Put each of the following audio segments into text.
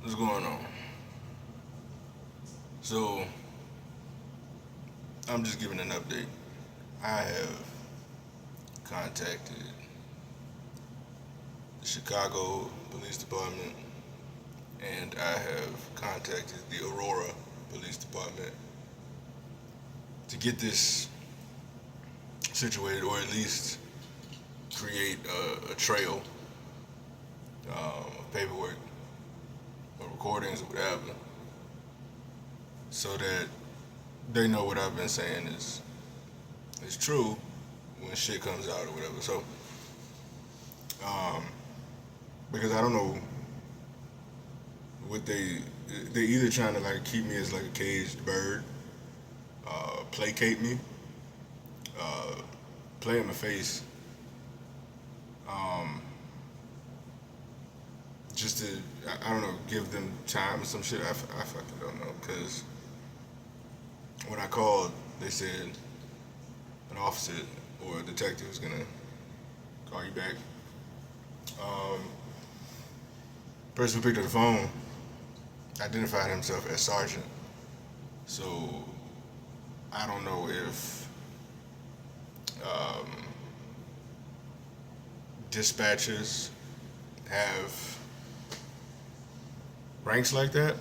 What's going on? So, I'm just giving an update. I have contacted the Chicago Police Department and I have contacted the Aurora Police Department to get this situated or at least create a trail of paperwork or recordings or whatever so that they know what I've been saying is true when shit comes out or whatever. So, um, because I don't know what they either trying to like keep me as like a caged bird, placate me, uh, play in my face, um, just to I don't know give them time or some shit. I fucking don't know because when I called, they said an officer or a detective is gonna call you back. Um, Person who picked up the phone identified himself as Sergeant. So I don't know if um, dispatchers have ranks like that.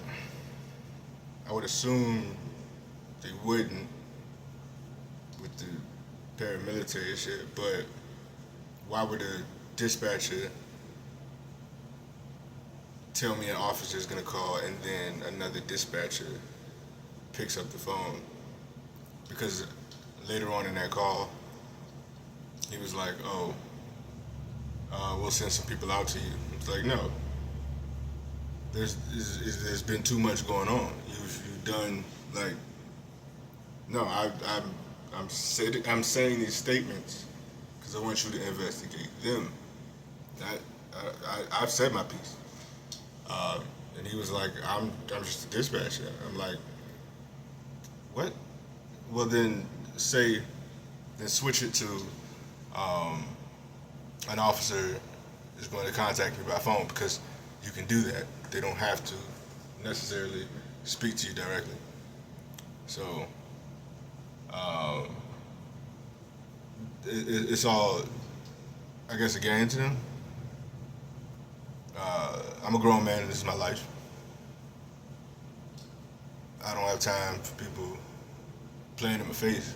I would assume they wouldn't with the paramilitary shit, but why would a dispatcher tell me an officer is gonna call and then another dispatcher picks up the phone? Because later on in that call, he was like, "Oh, we'll send some people out to you." It's like, no, there's been too much going on. You've done like no. I'm saying these statements because I want you to investigate them. I've said my piece. And he was like, I'm just a dispatcher. I'm like, what? Well, then switch it to um, an officer is going to contact me by phone because you can do that. They don't have to necessarily speak to you directly. So um, it's all, I guess, a game to them. I'm a grown man and this is my life. I don't have time for people playing in my face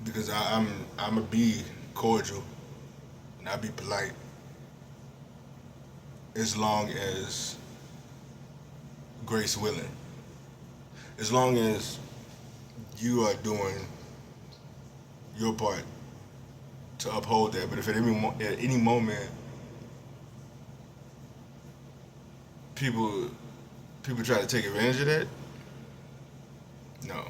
because I'm a be cordial and I be polite as long as grace willing. As long as you are doing your part to uphold that. But if at any moment people people try to take advantage of that, no.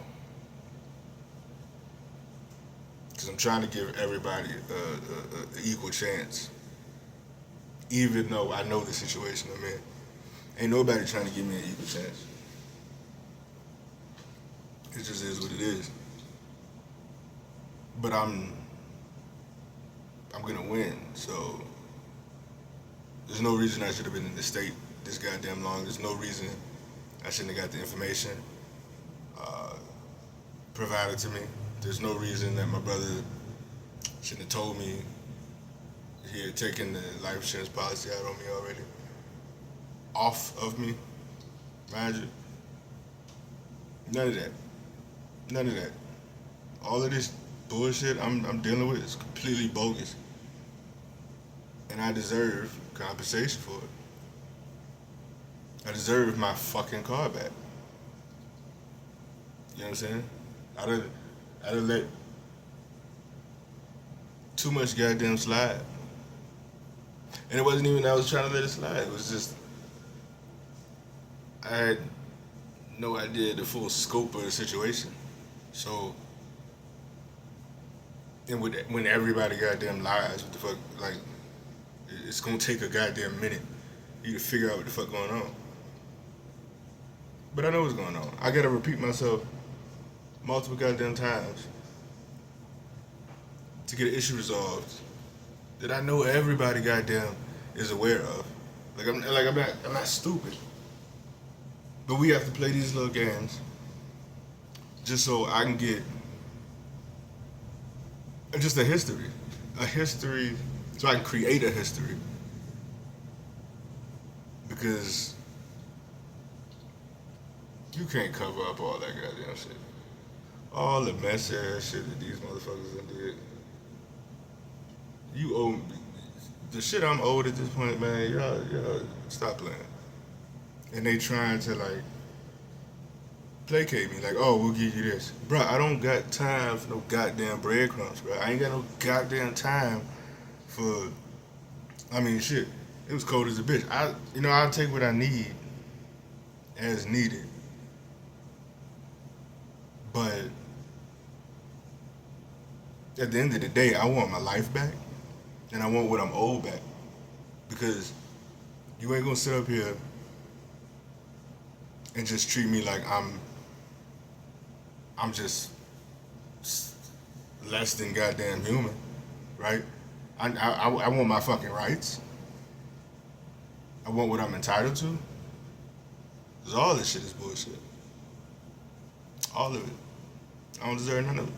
Because I'm trying to give everybody a equal chance, even though I know the situation I'm in. Ain't nobody trying to give me an equal chance. It just is what it is. But I'm gonna win. So there's no reason I should have been in the state this goddamn long. There's no reason I shouldn't have got the information uh, provided to me. There's no reason that my brother shouldn't have told me he had taken the life insurance policy out on me already. Off of me, mind you. None of that. None of that. All of this bullshit I'm dealing with is completely bogus. And I deserve compensation for it. I deserve my fucking car back. You know what I'm saying? I done let too much goddamn slide. And it wasn't even that I was trying to let it slide. It was just I had no idea the full scope of the situation. So and when everybody goddamn lies, what the fuck? Like it's gonna take a goddamn minute for you to figure out what the fuck going on. But I know what's going on. I gotta repeat myself multiple goddamn times to get an issue resolved that I know everybody goddamn is aware of. I'm not stupid. But we have to play these little games just so I can get just a history, so I can create a history. Because you can't cover up all that goddamn shit, all the messy ass shit that these motherfuckers done did. You owe the shit I'm owed at this point, man. Y'all, stop playing. And they trying to like placate me, like, oh, we'll give you this, bro. I don't got time for no goddamn breadcrumbs, bro. I ain't got no goddamn time for. I mean, shit. It was cold as a bitch. I'll take what I need as needed, but at the end of the day, I want my life back, and I want what I'm owed back, because you ain't gonna sit up here and just treat me like I'm just less than goddamn human, right? I want my fucking rights. I want what I'm entitled to. Cause all this shit is bullshit. All of it. I don't deserve none of it.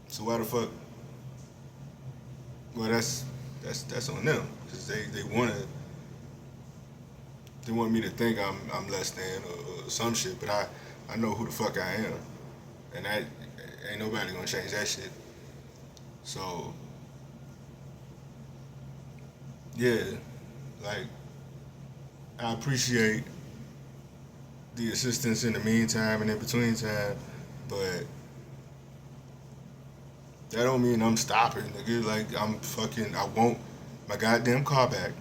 So why the fuck? Well, that's on them, cause they want me to think I'm less than or some shit, but I know who the fuck I am, and that ain't nobody gonna change that shit. So yeah, like I appreciate the assistance in the meantime and in between time, but that don't mean I'm stopping, nigga. Like I want my goddamn car back,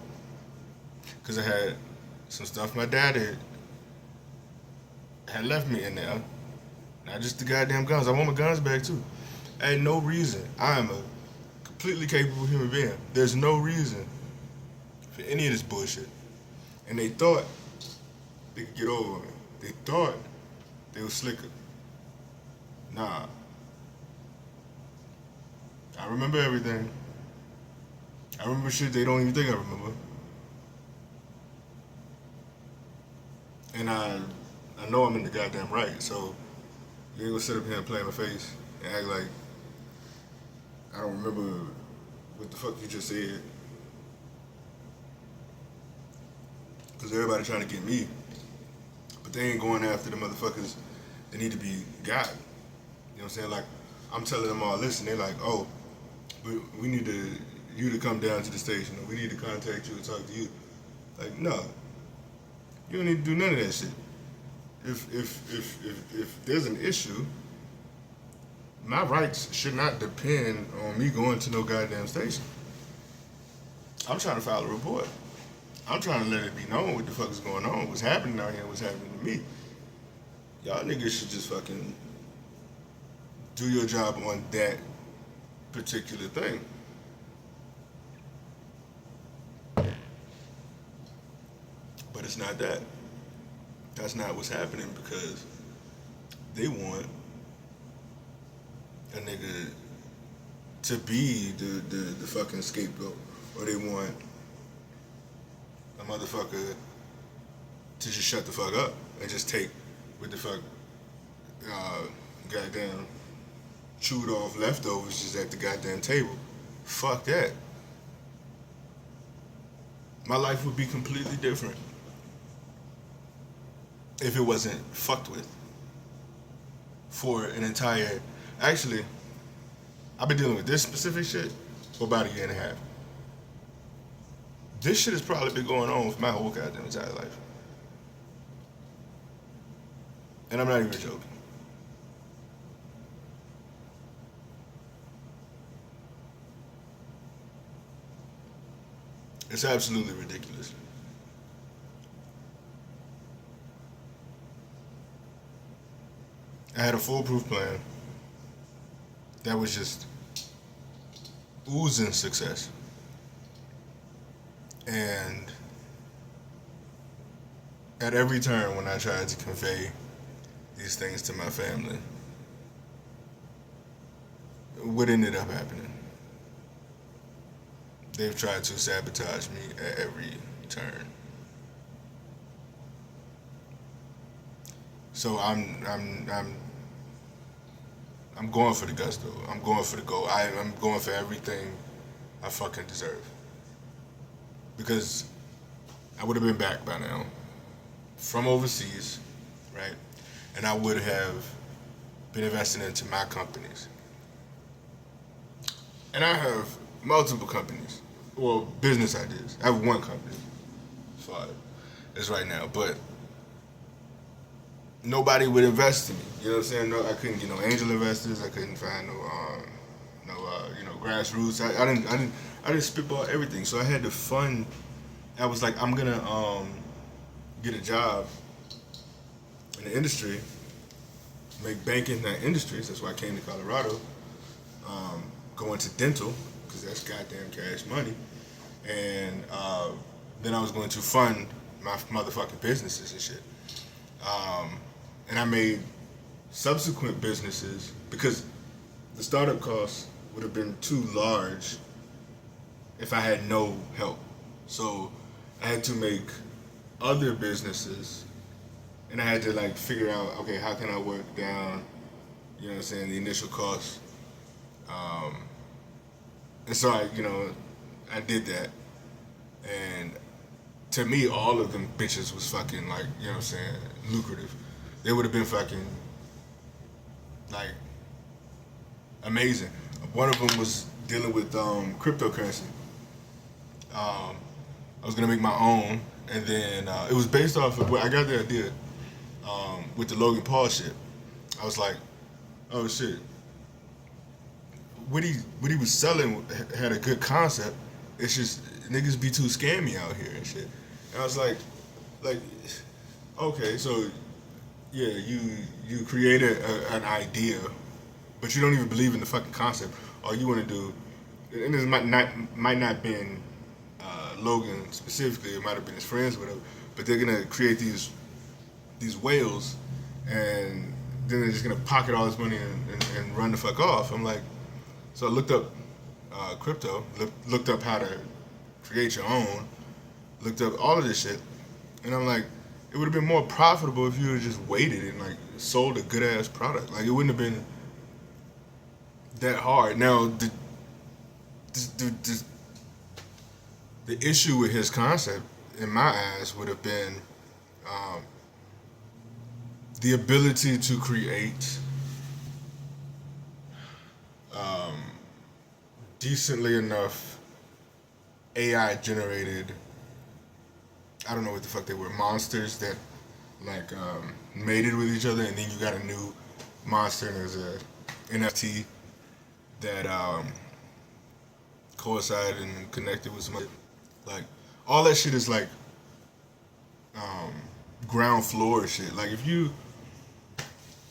cause I had some stuff my dad had left me in there. Not just the goddamn guns. I want my guns back too. Ain't no reason. I am a completely capable human being. There's no reason for any of this bullshit. And they thought they could get over me. They thought they was slicker. Nah. I remember everything. I remember shit they don't even think I remember. And I know I'm in the goddamn right, so you ain't gonna sit up here and play in my face and act like I don't remember what the fuck you just said. Cause everybody trying to get me, but they ain't going after the motherfuckers that need to be got. You know what I'm saying? Like, I'm telling them all this, and they're like, oh, we need you to come down to the station, or we need to contact you and talk to you. Like, no, you don't need to do none of that shit. If there's an issue, my rights should not depend on me going to no goddamn station. I'm trying to file a report. I'm trying to let it be known what the fuck is going on, what's happening out here, what's happening to me. Y'all niggas should just fucking do your job on that particular thing. But it's not that. That's not what's happening, because they want a nigga to be the fucking scapegoat, or they want a motherfucker to just shut the fuck up and just take what the fuck goddamn chewed off leftovers just at the goddamn table. Fuck that. My life would be completely different if it wasn't fucked with for an entire. Actually, I've been dealing with this specific shit for about a year and a half. This shit has probably been going on for my whole goddamn entire life. And I'm not even joking. It's absolutely ridiculous. I had a foolproof plan that was just oozing success. And at every turn when I tried to convey these things to my family, what ended up happening? They've tried to sabotage me at every turn. So I'm going for the gusto. I'm going for the goal. I'm going for everything I fucking deserve. Because I would have been back by now from overseas, right? And I would have been investing into my companies. And I have multiple companies. Well, business ideas. I have one company as far as right now. But nobody would invest in me. You know what I'm saying? No, I couldn't get no angel investors. I couldn't find grassroots. I didn't spitball everything. So I had to fund. I was like, I'm gonna get a job in the industry, make bank in that industry. So that's why I came to Colorado. Go into dental because that's goddamn cash money, and then I was going to fund my motherfucking businesses and shit. And I made subsequent businesses because the startup costs would have been too large if I had no help. So I had to make other businesses, and I had to like figure out, okay, how can I work down, you know what I'm saying, the initial costs. And so I did that, and to me, all of them bitches was fucking like, you know what I'm saying, lucrative. They would have been fucking like amazing. One of them was dealing with cryptocurrency. I was gonna make my own, and then it was based off of I got the idea with the Logan Paul shit. I was like, oh shit, what he was selling had a good concept. It's just niggas be too scammy out here and shit. And I was like, okay, so yeah, you created an idea, but you don't even believe in the fucking concept. All you want to do, and this might not been Logan specifically. It might have been his friends or whatever. But they're gonna create these whales, and then they're just gonna pocket all this money and run the fuck off. I'm like, so I looked up crypto, looked up how to create your own, looked up all of this shit, and I'm like, it would have been more profitable if you would have just waited and like sold a good ass product. Like it wouldn't have been that hard. Now the issue with his concept, in my eyes, would have been the ability to create decently enough AI generated, I don't know what the fuck they were, monsters that like mated with each other, and then you got a new monster, and there's a NFT that coincided and connected with some other, like all that shit is like ground floor shit. Like if you,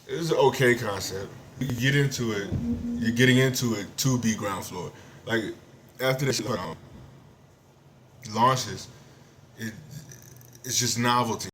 it's an okay concept. You get into it, you're getting into it to be ground floor. Like after this launches, it's just novelty.